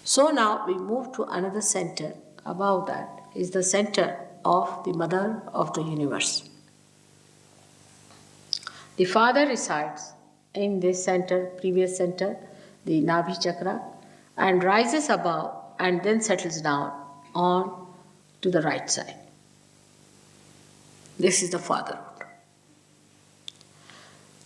So now we move to another center. Above that is the center of the mother of the universe. The father resides in this center, previous center, the Nabhi chakra, and rises above and then settles down on to the right side. This is the fatherhood.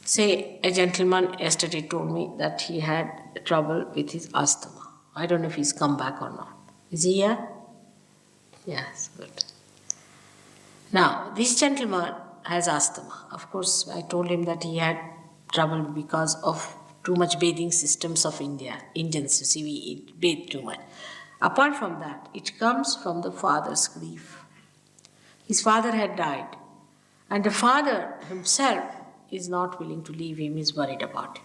Say, a gentleman yesterday told me that he had trouble with his asthma. I don't know if he's come back or not. Is he here? Yes, good. Now, this gentleman has asthma. Of course, I told him that he had trouble because of too much bathing systems of India. Indians, you see, we bathe too much. Apart from that, it comes from the father's grief. His father had died, and the father himself is not willing to leave him, is worried about him.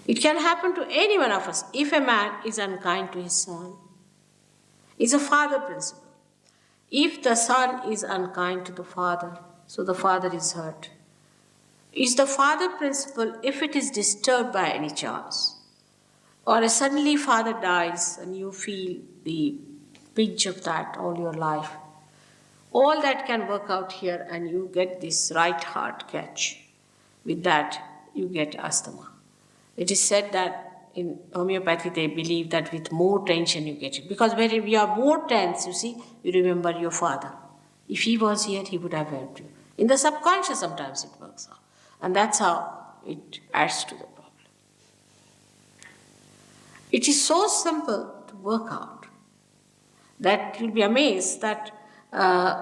It can happen to any one of us. If a man is unkind to his son, it's a father principle. If the son is unkind to the father, so the father is hurt. It's the father principle if it is disturbed by any chance, or suddenly father dies and you feel the pinch of that all your life. All that can work out here and you get this right heart catch. With that, you get asthma. It is said that in homeopathy they believe that with more tension you get it. Because when you are more tense, you see, you remember your father. If he was here, he would have helped you. In the subconscious sometimes it works out. And that's how it adds to the problem. It is so simple to work out that you'll be amazed that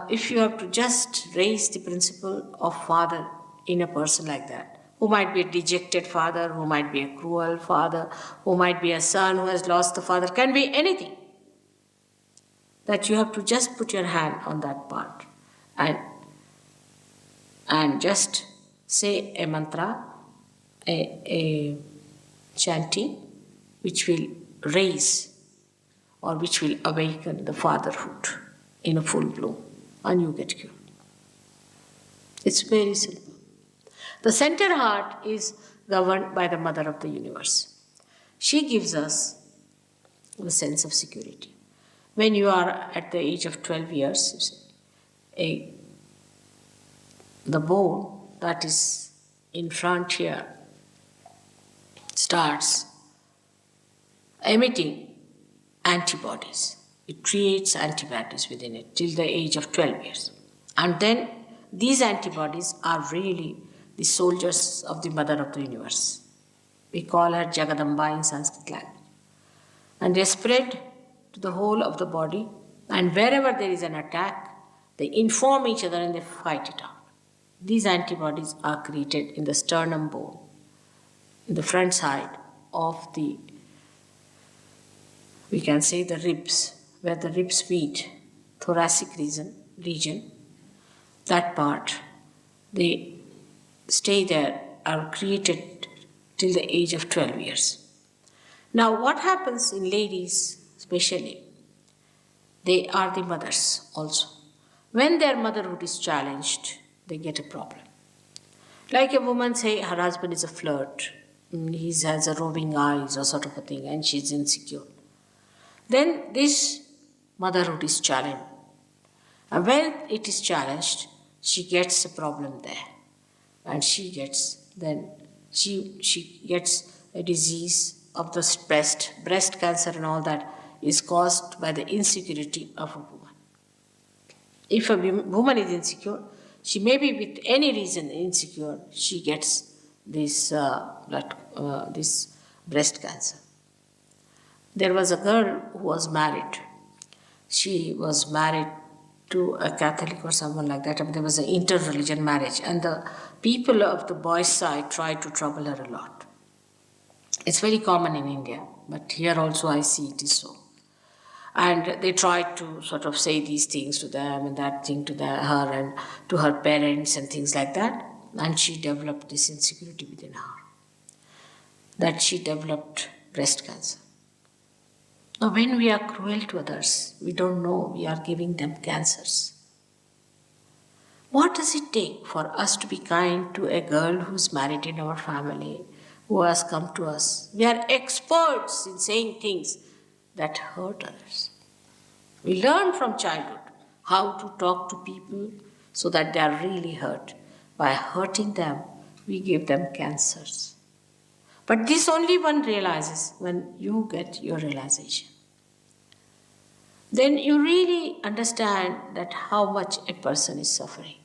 if you have to just raise the principle of father in a person like that, who might be a dejected father, who might be a cruel father, who might be a son who has lost the father, can be anything, that you have to just put your hand on that part and just say a mantra, a chanting, which will raise or which will awaken the fatherhood in a full bloom, and you get cured. It's very simple. The center heart is governed by the mother of the universe. She gives us a sense of security. When you are at the age of 12 years, you see, the bone that is in front here starts emitting antibodies. It creates antibodies within it till the age of 12 years. And then these antibodies are really the soldiers of the mother of the universe. We call her Jagadamba in Sanskrit language. And they spread to the whole of the body, and wherever there is an attack, they inform each other and they fight it out. These antibodies are created in the sternum bone, in the front side of the, we can say, the ribs, where the ribs meet, thoracic region, that part, they stay there, are created till the age of 12 years. Now what happens in ladies especially, they are the mothers also. When their motherhood is challenged, they get a problem. Like a woman, say her husband is a flirt, he has a roving eyes or sort of a thing, and she's insecure. Then this motherhood is challenged. And when it is challenged, she gets a problem there. And she gets a disease of the breast cancer and all that is caused by the insecurity of a woman. If a woman is insecure, she may be with any reason insecure, she gets this breast cancer. There was a girl who was married. She was married to a Catholic or someone like that. There was an inter-religion marriage, and the people of the boys' side tried to trouble her a lot. It's very common in India, but here also I see it is so. And they tried to sort of say these things to them and that thing to her and to her parents and things like that. And she developed this insecurity within her, that she developed breast cancer. Now, when we are cruel to others, we don't know we are giving them cancers. What does it take for us to be kind to a girl who's married in our family, who has come to us. We are experts in saying things that hurt others. We learn from childhood how to talk to people so that they are really hurt. By hurting them, we give them cancers. But this only one realizes when you get your realization. Then you really understand that how much a person is suffering.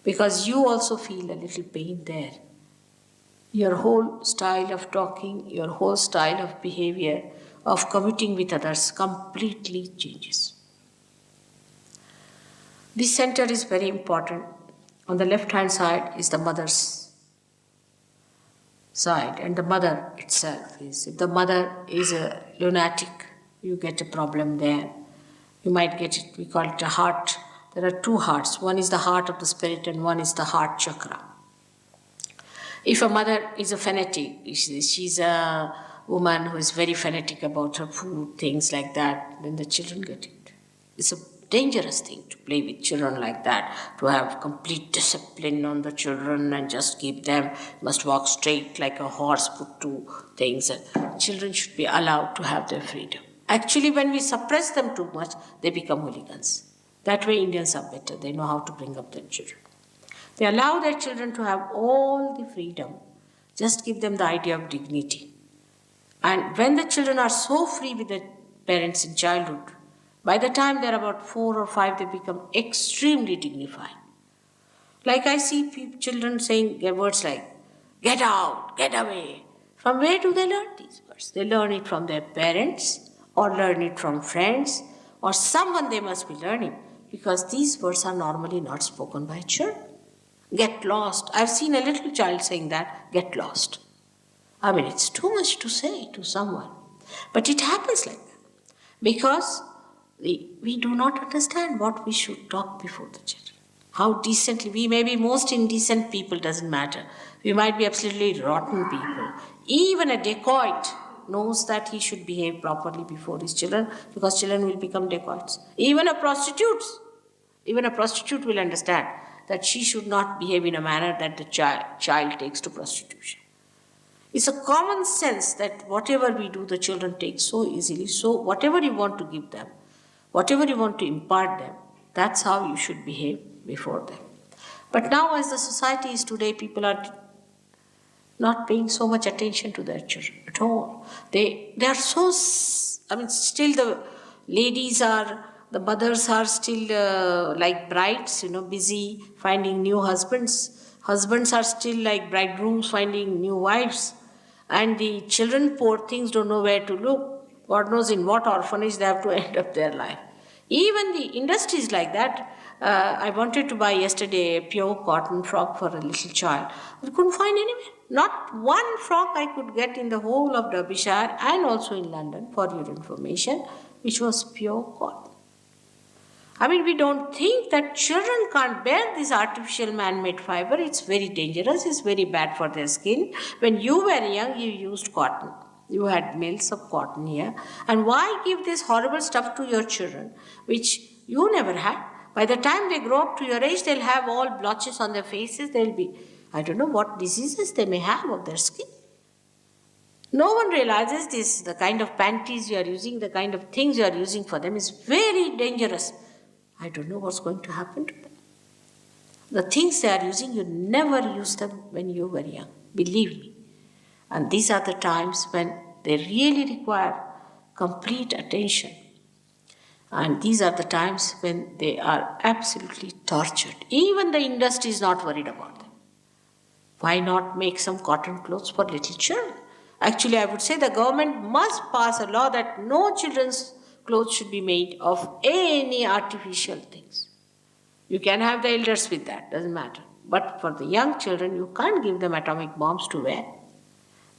Because you also feel a little pain there. Your whole style of talking, your whole style of behavior, of commuting with others completely changes. This center is very important. On the left-hand side is the mother's side, and the mother itself is. If the mother is a lunatic, you get a problem there. You might get it, we call it a heart. There are two hearts. One is the heart of the spirit and one is the heart chakra. If a mother is a fanatic, she's a woman who is very fanatic about her food, things like that, then the children get it. It's a dangerous thing to play with children like that, to have complete discipline on the children and just keep them, must walk straight like a horse put to things. Children should be allowed to have their freedom. Actually, when we suppress them too much, they become hooligans. That way Indians are better. They know how to bring up their children. They allow their children to have all the freedom. Just give them the idea of dignity. And when the children are so free with their parents in childhood, by the time they're about 4 or 5, they become extremely dignified. Like I see children saying words like, get out, get away. From where do they learn these words? They learn it from their parents or learn it from friends or someone they must be learning, because these words are normally not spoken by children. Get lost. I've seen a little child saying that, get lost. I mean, it's too much to say to someone. But it happens like that because we do not understand what we should talk before the children. How decently, we may be most indecent people, doesn't matter. We might be absolutely rotten people. Even a dacoit knows that he should behave properly before his children, because children will become dacoits. Even a prostitute will understand that she should not behave in a manner that the child takes to prostitution. It's a common sense that whatever we do, the children take so easily. So whatever you want to give them, whatever you want to impart them, that's how you should behave before them. But now, as the society is today, people are not paying so much attention to their children at all. They are so, still the mothers are still like brides, busy finding new husbands. Husbands are still like bridegrooms finding new wives. And the children, poor things, don't know where to look. God knows in what orphanage they have to end up their life. Even the industries like that. I wanted to buy yesterday a pure cotton frock for a little child. I couldn't find anywhere. Not one frock I could get in the whole of Derbyshire and also in London, for your information, which was pure cotton. I mean, we don't think that children can't bear this artificial man-made fiber. It's very dangerous. It's very bad for their skin. When you were young, you used cotton. You had mills of cotton here. And why give this horrible stuff to your children, which you never had? By the time they grow up to your age, they'll have all blotches on their faces. They'll be, I don't know what diseases they may have of their skin. No one realizes this. The kind of panties you are using, the kind of things you are using for them is very dangerous. I don't know what's going to happen to them. The things they are using, you never used them when you were young. Believe me. And these are the times when they really require complete attention. And these are the times when they are absolutely tortured. Even the industry is not worried about them. Why not make some cotton clothes for little children? Actually, I would say the government must pass a law that no children's clothes should be made of any artificial things. You can have the elders with that, doesn't matter. But for the young children, you can't give them atomic bombs to wear.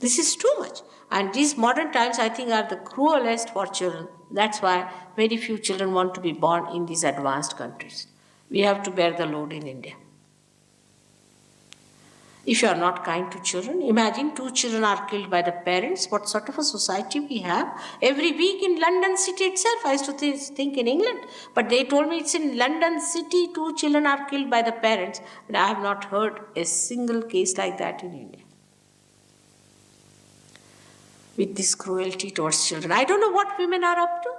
This is too much. And these modern times, I think, are the cruelest for children. That's why very few children want to be born in these advanced countries. We have to bear the load in India. If you are not kind to children, imagine 2 children are killed by the parents. What sort of a society we have? Every week in London city itself, I used to think in England, but they told me it's in London city, 2 children are killed by the parents. And I have not heard a single case like that in India. with this cruelty towards children. I don't know what women are up to.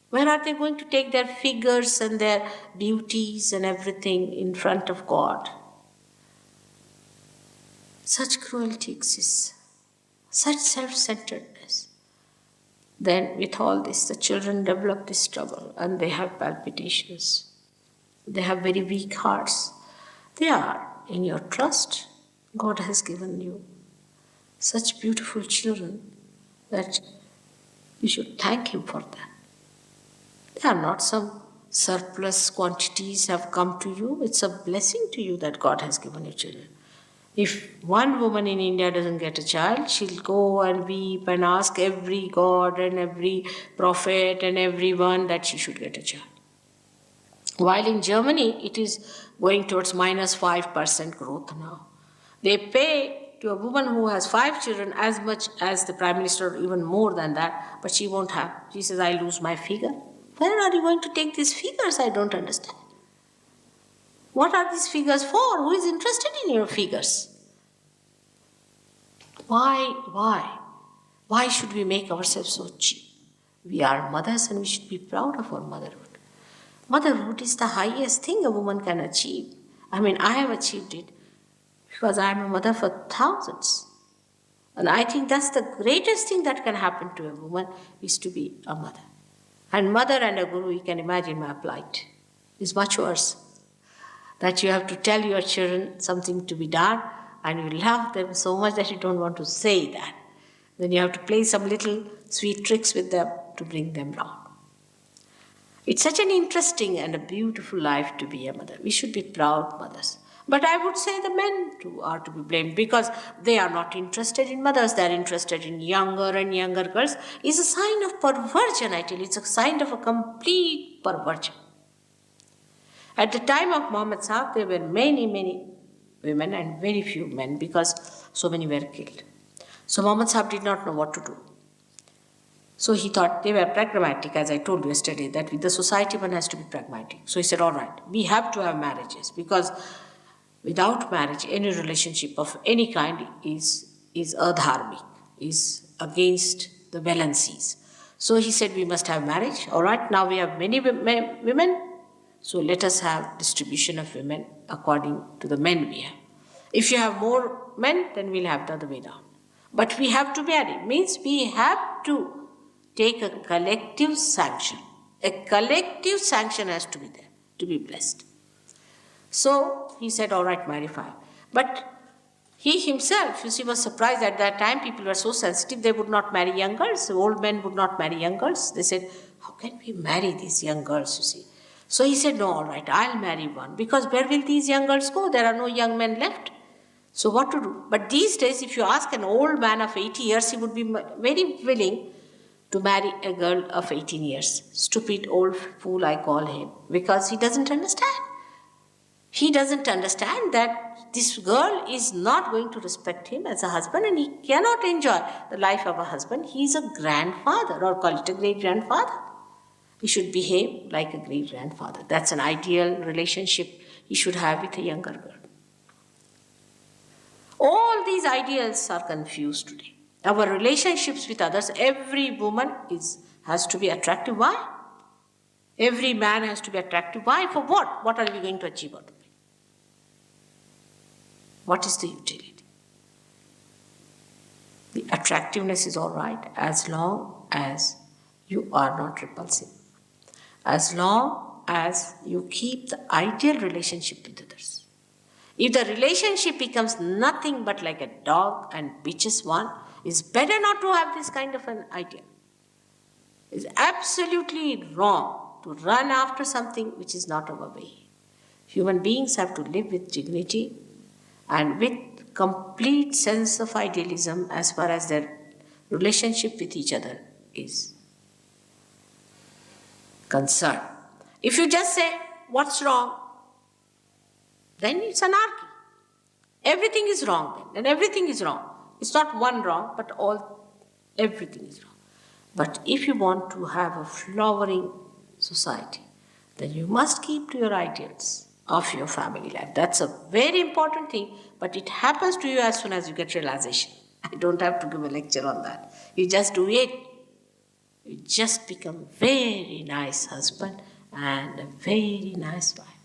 Where are they going to take their figures and their beauties and everything in front of God? Such cruelty exists, such self-centeredness. Then with all this, the children develop this trouble and they have palpitations. They have very weak hearts. They are in your trust. God has given you such beautiful children that you should thank Him for that. They are not some surplus quantities have come to you. It's a blessing to you that God has given you children. If one woman in India doesn't get a child, she'll go and weep and ask every god and every prophet and everyone that she should get a child. While in Germany, it is going towards minus 5% growth now. They pay to a woman who has 5 children as much as the Prime Minister, or even more than that, but she won't have. She says, I lose my figure. Where are you going to take these figures? I don't understand. What are these figures for? Who is interested in your figures? Why? Why should we make ourselves so cheap? We are mothers and we should be proud of our motherhood. Motherhood is the highest thing a woman can achieve. I mean, I have achieved it because I am a mother for thousands. And I think that's the greatest thing that can happen to a woman is to be a mother. And mother and a guru, you can imagine my plight, is much worse. That you have to tell your children something to be done and you love them so much that you don't want to say that. Then you have to play some little sweet tricks with them to bring them round. It's such an interesting and a beautiful life to be a mother. We should be proud mothers. But I would say the men too are to be blamed because they are not interested in mothers. They are interested in younger and younger girls. It's a sign of perversion, I tell you. It's a sign of a complete perversion. At the time of Muhammad Sahib, there were many women and very few men because so many were killed. So Muhammad Sahib did not know what to do. So he thought they were pragmatic, as I told you yesterday, that with the society one has to be pragmatic. So he said, all right, we have to have marriages because without marriage, any relationship of any kind is adharmic, is against the balances. So he said, we must have marriage. All right, now we have many women. So let us have distribution of women according to the men we have. If you have more men, then we'll have the other way down. But we have to marry. Means we have to take a collective sanction. A collective sanction has to be there to be blessed. So he said, all right, marry 5. But he himself, you see, was surprised at that time. People were so sensitive, they would not marry young girls. The old men would not marry young girls. They said, how can we marry these young girls, you see? So he said, no, all right, I'll marry 1. Because where will these young girls go? There are no young men left. So what to do? But these days, if you ask an old man of 80 years, he would be very willing to marry a girl of 18 years. Stupid old fool, I call him, because he doesn't understand. He doesn't understand that this girl is not going to respect him as a husband and he cannot enjoy the life of a husband. He is a grandfather, or call it a great-grandfather. He should behave like a great-grandfather. That's an ideal relationship he should have with a younger girl. All these ideals are confused today. Our relationships with others, every woman has to be attractive. Why? Every man has to be attractive. Why? For what? What are we going to achieve out of it? What is the utility? The attractiveness is all right as long as you are not repulsive. As long as you keep the ideal relationship with others. If the relationship becomes nothing but like a dog and bitches one, it's better not to have this kind of an idea. It's absolutely wrong to run after something which is not our way. Human beings have to live with dignity and with complete sense of idealism as far as their relationship with each other is concerned. If you just say, what's wrong? Then it's anarchy. Everything is wrong then, and everything is wrong. It's not one wrong, but everything is wrong. But if you want to have a flowering society, then you must keep to your ideals of your family life. That's a very important thing, but it happens to you as soon as you get realization. I don't have to give a lecture on that. You just do it. You just become a very nice husband and a very nice wife.